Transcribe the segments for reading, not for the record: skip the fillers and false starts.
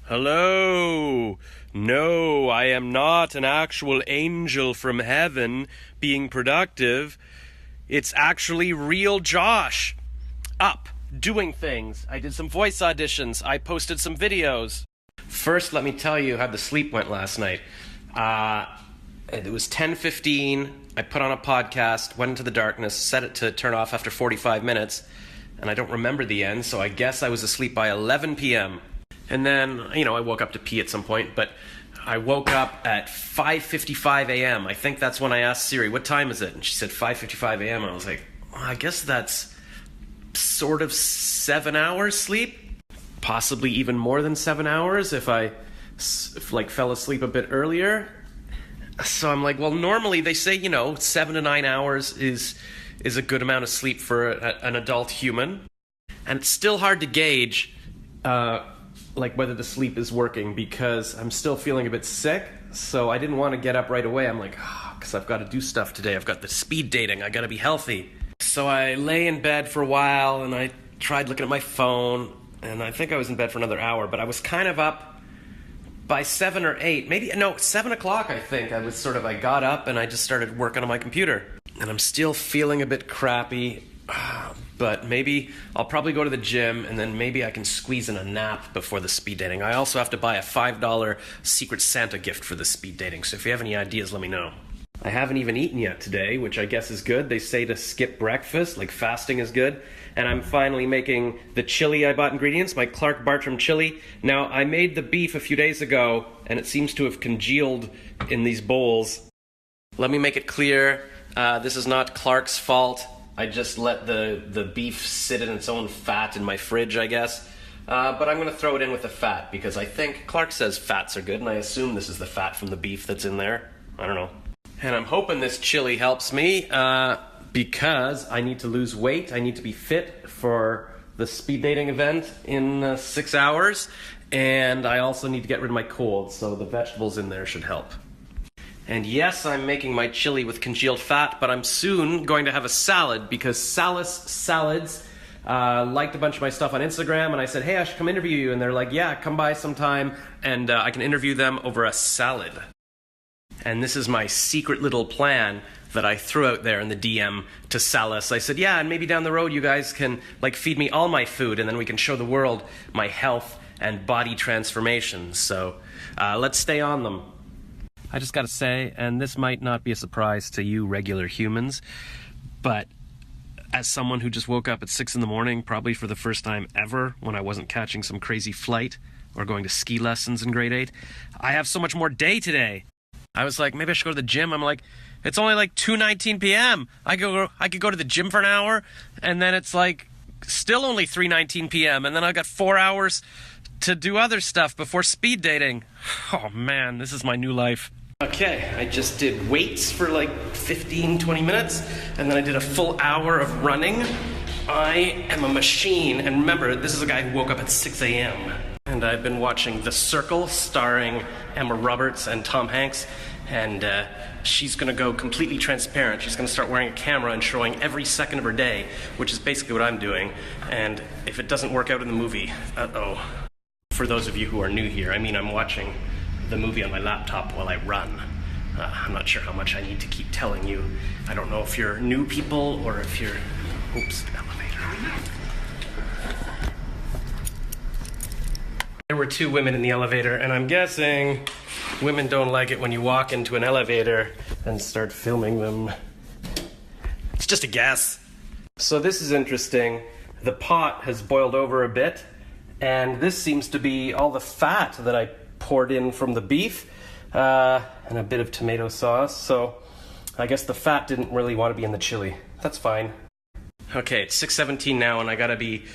Hello. No, I am not an actual angel from heaven being productive. It's actually real Josh. Up, doing things. I did some voice auditions. I posted some videos. First, let me tell you how the sleep went last night. It was 10:15. I put on a podcast, went into the darkness, set it to turn off after 45 minutes, and I don't remember the end, so I guess I was asleep by 11 p.m. And then, I woke up to pee at some point, but I woke up at 5:55 a.m. I think that's when I asked Siri, what time is it? And she said 5:55 a.m. I was like, well, I guess that's sort of 7 hours sleep. Possibly even more than 7 hours if I fell asleep a bit earlier. So I'm like, well, normally they say, 7 to 9 hours is a good amount of sleep for an adult human. And it's still hard to gauge whether the sleep is working because I'm still feeling a bit sick. So I didn't want to get up right away. I'm like, because I've got to do stuff today. I've got the speed dating. I got to be healthy. So I lay in bed for a while and I tried looking at my phone. And I think I was in bed for another hour, but I was kind of up by 7 or 8, 7 o'clock, I think. I got up and I just started working on my computer. And I'm still feeling a bit crappy, but maybe I'll probably go to the gym and then maybe I can squeeze in a nap before the speed dating. I also have to buy a $5 Secret Santa gift for the speed dating, so if you have any ideas, let me know. I haven't even eaten yet today, which I guess is good. They say to skip breakfast, like fasting is good. And I'm finally making the chili I bought ingredients, my Clark Bartram chili. Now, I made the beef a few days ago, and it seems to have congealed in these bowls. Let me make it clear, this is not Clark's fault. I just let the beef sit in its own fat in my fridge, I guess. But I'm going to throw it in with the fat, because I think Clark says fats are good, and I assume this is the fat from the beef that's in there. I don't know. And I'm hoping this chili helps me, because I need to lose weight. I need to be fit for the speed dating event in 6 hours. And I also need to get rid of my cold, so the vegetables in there should help. And yes, I'm making my chili with congealed fat, but I'm soon going to have a salad, because Salus Salads liked a bunch of my stuff on Instagram, and I said, hey, I should come interview you. And they're like, yeah, come by sometime, and I can interview them over a salad. And this is my secret little plan that I threw out there in the DM to Salus. I said, yeah, and maybe down the road you guys can feed me all my food, and then we can show the world my health and body transformations. So let's stay on them. I just gotta say, and this might not be a surprise to you regular humans, but as someone who just woke up at 6 in the morning, probably for the first time ever, when I wasn't catching some crazy flight or going to ski lessons in grade 8, I have so much more day today. I was like, maybe I should go to the gym. I'm like, it's only 2:19 p.m. I could go to the gym for an hour, and then it's still only 3:19 p.m. and then I've got 4 hours to do other stuff before speed dating. Oh man, this is my new life. Okay, I just did weights for 15, 20 minutes, and then I did a full hour of running. I am a machine, and remember, this is a guy who woke up at 6 a.m. And I've been watching The Circle, starring Emma Roberts and Tom Hanks, and she's going to go completely transparent. She's going to start wearing a camera and showing every second of her day, which is basically what I'm doing. And if it doesn't work out in the movie, uh-oh. For those of you who are new here, I'm watching the movie on my laptop while I run. I'm not sure how much I need to keep telling you. I don't know if you're new people or if you're... Oops, elevator. There were 2 women in the elevator, and I'm guessing women don't like it when you walk into an elevator and start filming them. It's just a guess. So this is interesting. The pot has boiled over a bit, and this seems to be all the fat that I poured in from the beef, and a bit of tomato sauce. So I guess the fat didn't really want to be in the chili. That's fine. Okay, it's 6:17 now, and I gotta be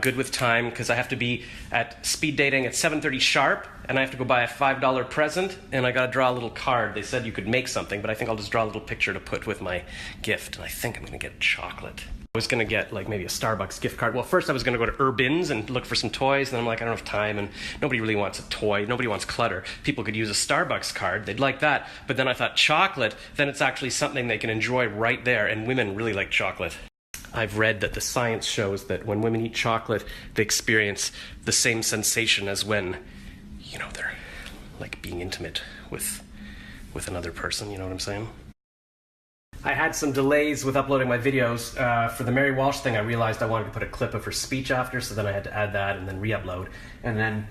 good with time, because I have to be at speed dating at 7:30 sharp, and I have to go buy a $5 present, and I gotta draw a little card. They said you could make something, but I think I'll just draw a little picture to put with my gift, and I think I'm gonna get chocolate. I was gonna get maybe a Starbucks gift card. Well, first I was gonna go to Urbans and look for some toys, and then I'm like, I don't have time, and nobody really wants a toy. Nobody wants clutter. People could use a Starbucks card. They'd like that. But then I thought chocolate, then it's actually something they can enjoy right there, and women really like chocolate. I've read that the science shows that when women eat chocolate, they experience the same sensation as when you know, they're like being intimate with another person, you know what I'm saying? I had some delays with uploading my videos. For the Mary Walsh thing, I realized I wanted to put a clip of her speech after, so then I had to add that and then re-upload. And then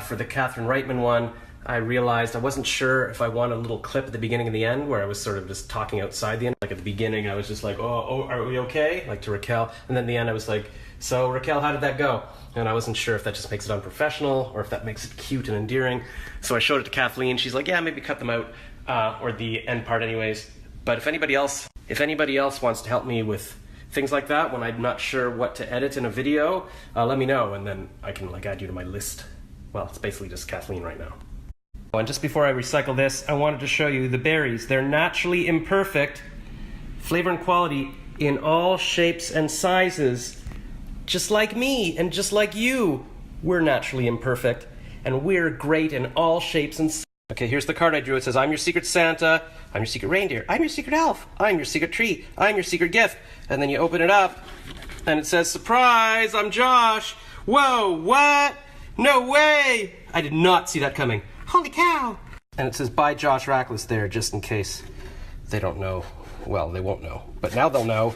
for the Catherine Reitman one, I realized I wasn't sure if I wanted a little clip at the beginning and the end where I was sort of just talking outside the end. Like at the beginning, I was just like, oh, are we okay? Like to Raquel. And then at the end, I was like, so Raquel, how did that go? And I wasn't sure if that just makes it unprofessional or if that makes it cute and endearing. So I showed it to Kathleen. She's like, yeah, maybe cut them out, or the end part anyways. But if anybody else wants to help me with things like that when I'm not sure what to edit in a video, let me know, and then I can like add you to my list. Well, it's basically just Kathleen right now. Oh, and just before I recycle this, I wanted to show you the berries. They're naturally imperfect, flavor and quality in all shapes and sizes. Just like me and just like you, we're naturally imperfect, and we're great in all shapes and sizes. Okay, here's the card I drew. It says, I'm your secret Santa, I'm your secret reindeer, I'm your secret elf, I'm your secret tree, I'm your secret gift. And then you open it up, and it says, surprise, I'm Josh. Whoa, what? No way! I did not see that coming. Holy cow! And it says, by Josh Rackless there, just in case they don't know. Well, they won't know, but now they'll know.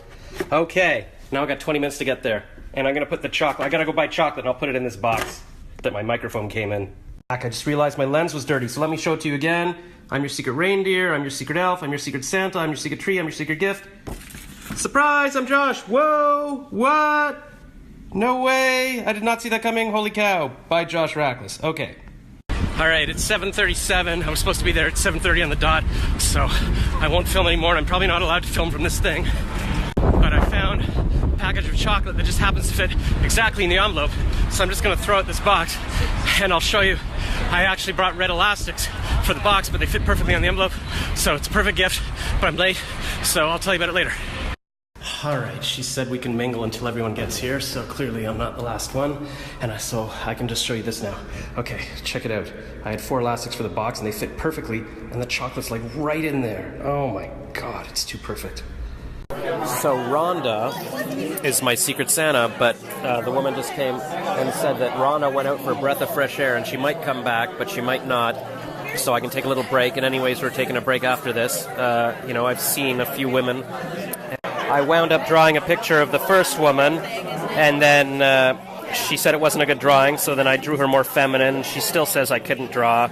Okay, now I've got 20 minutes to get there. And I'm gonna put the chocolate, I gotta go buy chocolate, and I'll put it in this box that my microphone came in. I just realized my lens was dirty, so let me show it to you again. I'm your secret reindeer, I'm your secret elf, I'm your secret Santa, I'm your secret tree, I'm your secret gift. Surprise, I'm Josh. Whoa, what? No way, I did not see that coming. Holy cow, by Josh Rackless. Okay. All right, it's 7:37. I was supposed to be there at 7:30 on the dot, so I won't film anymore. I'm probably not allowed to film from this thing. But I found a package of chocolate that just happens to fit exactly in the envelope. So I'm just gonna throw out this box and I'll show you. I actually brought red elastics for the box, but they fit perfectly on the envelope. So it's a perfect gift, but I'm late, so I'll tell you about it later. All right, she said we can mingle until everyone gets here, so clearly I'm not the last one, and so I can just show you this now. Okay, check it out. I had 4 elastics for the box, and they fit perfectly, and the chocolate's like right in there. Oh my God, it's too perfect. So Rhonda is my secret Santa, but the woman just came and said that Rhonda went out for a breath of fresh air, and she might come back, but she might not. So I can take a little break, and anyways, we're taking a break after this. You know, I've seen a few women. I wound up drawing a picture of the first woman, and then she said it wasn't a good drawing, so then I drew her more feminine. She still says I couldn't draw.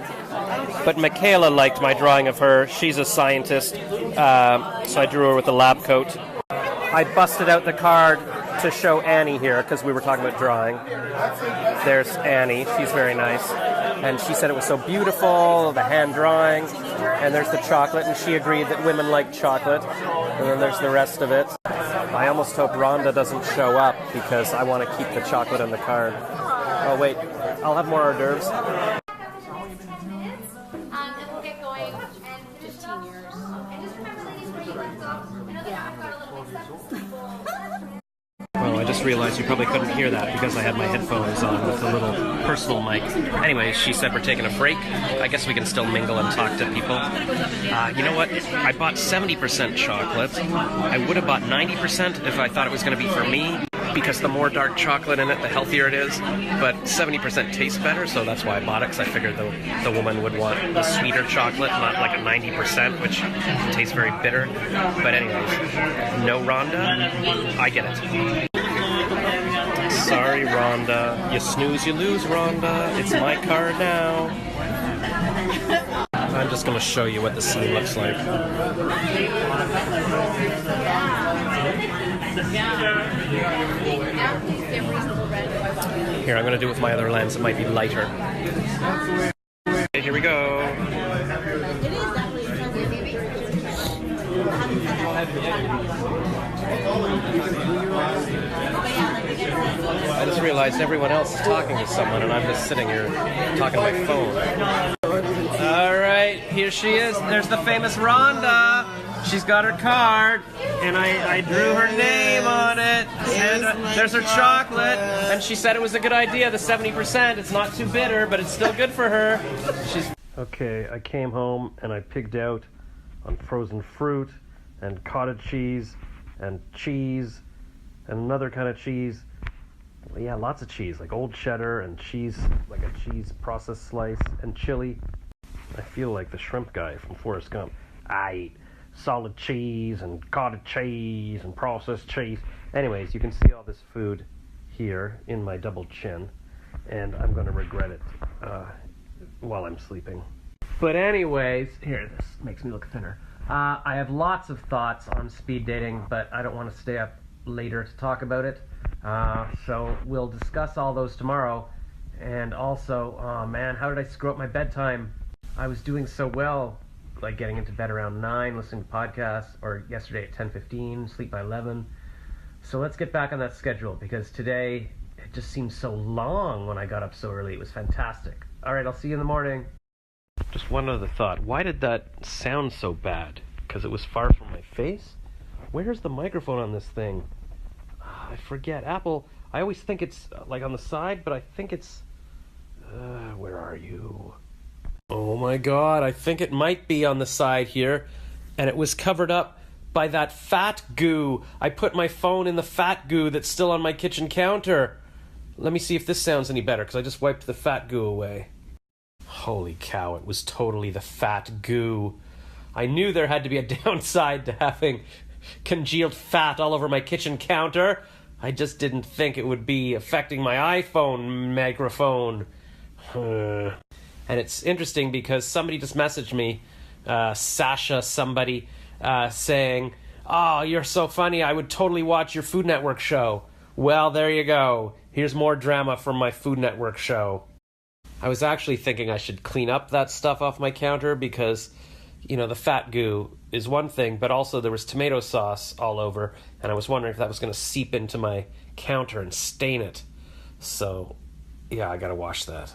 But Michaela liked my drawing of her. She's a scientist, so I drew her with a lab coat. I busted out the card to show Annie here, because we were talking about drawing. There's Annie. She's very nice. And she said it was so beautiful, the hand drawing. And there's the chocolate, and she agreed that women like chocolate. And then there's the rest of it. I almost hope Rhonda doesn't show up, because I want to keep the chocolate on the card. Oh, wait. I'll have more hors d'oeuvres. And we'll get going in 15 years. And just remember, ladies, where you left off. I know that I've got a little mixed up. Well, I just realized you probably couldn't hear that because I had my headphones on with a little personal mic. Anyways, she said we're taking a break. I guess we can still mingle and talk to people. You know what? I bought 70% chocolate. I would have bought 90% if I thought it was going to be for me, because the more dark chocolate in it, the healthier it is. But 70% tastes better, so that's why I bought it, because I figured the woman would want the sweeter chocolate, not like a 90%, which tastes very bitter. But anyways, no Rhonda, I get it. Sorry, Rhonda. You snooze, you lose, Rhonda. It's my card now. I'm just going to show you what the scene looks like. Here, I'm going to do it with my other lens. It might be lighter. Okay, here we go. I just realized everyone else is talking to someone, and I'm just sitting here talking to my phone. All right, here she is. There's the famous Rhonda. She's got her card, and I drew her name on it. And there's her chocolate, and she said it was a good idea, the 70%. It's not too bitter, but it's still good for her. Okay, I came home, and I pigged out on frozen fruit, and cottage cheese, and another kind of cheese, yeah, lots of cheese, like old cheddar and cheese, like a cheese processed slice, and chili. I feel like the shrimp guy from Forrest Gump. I eat solid cheese and cottage cheese and processed cheese. Anyways, you can see all this food here in my double chin, and I'm going to regret it while I'm sleeping. But anyways, here, this makes me look thinner. I have lots of thoughts on speed dating, but I don't want to stay up later to talk about it. So we'll discuss all those tomorrow. And also, oh man, how did I screw up my bedtime? I was doing so well, like getting into bed around 9, listening to podcasts, or yesterday at 10:15, sleep by 11. So let's get back on that schedule, because today it just seemed so long when I got up so early. It was fantastic. All right, I'll see you in the morning. Just one other thought. Why did that sound so bad? Because it was far from my face? Where's the microphone on this thing? I forget. Apple, I always think it's like on the side, but I think it's... where are you? Oh my god, I think it might be on the side here. And it was covered up by that fat goo. I put my phone in the fat goo that's still on my kitchen counter. Let me see if this sounds any better, because I just wiped the fat goo away. Holy cow, it was totally the fat goo. I knew there had to be a downside to having congealed fat all over my kitchen counter. I just didn't think it would be affecting my iPhone microphone. And it's interesting because somebody just messaged me, Sasha somebody, saying, "Oh, you're so funny, I would totally watch your Food Network show." Well, there you go. Here's more drama from my Food Network show. I was actually thinking I should clean up that stuff off my counter because, you know, the fat goo is one thing, but also there was tomato sauce all over, and I was wondering if that was going to seep into my counter and stain it. So, yeah, I gotta wash that.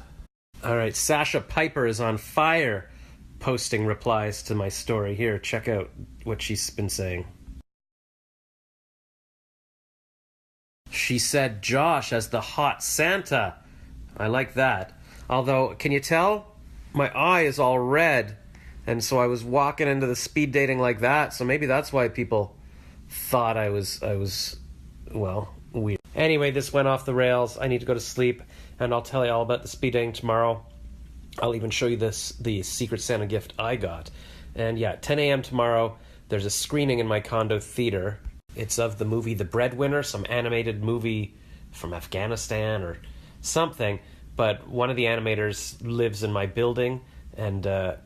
All right, Sasha Piper is on fire, posting replies to my story. Here, check out what she's been saying. She said Josh as the hot Santa. I like that. Although, can you tell? My eye is all red. And so I was walking into the speed dating like that. So maybe that's why people thought I was, well, weird. Anyway, this went off the rails. I need to go to sleep. And I'll tell you all about the speed dating tomorrow. I'll even show you the Secret Santa gift I got. And yeah, 10 a.m. tomorrow, there's a screening in my condo theater. It's of the movie The Breadwinner, some animated movie from Afghanistan or something. But one of the animators lives in my building, and a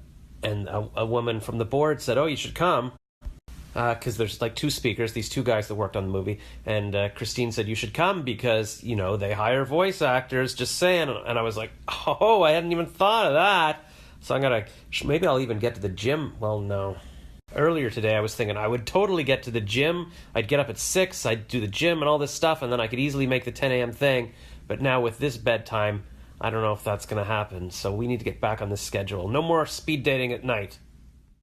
woman from the board said, "Oh, you should come," because there's like two speakers, these two guys that worked on the movie, and Christine said, "You should come because, you know, they hire voice actors, just saying." And I was like, "Oh, I hadn't even thought of that." So maybe I'll even get to the gym. Well, no. Earlier today, I was thinking I would totally get to the gym. I'd get up at 6, I'd do the gym and all this stuff, and then I could easily make the 10 a.m. thing. But now with this bedtime, I don't know if that's going to happen. So we need to get back on this schedule. No more speed dating at night.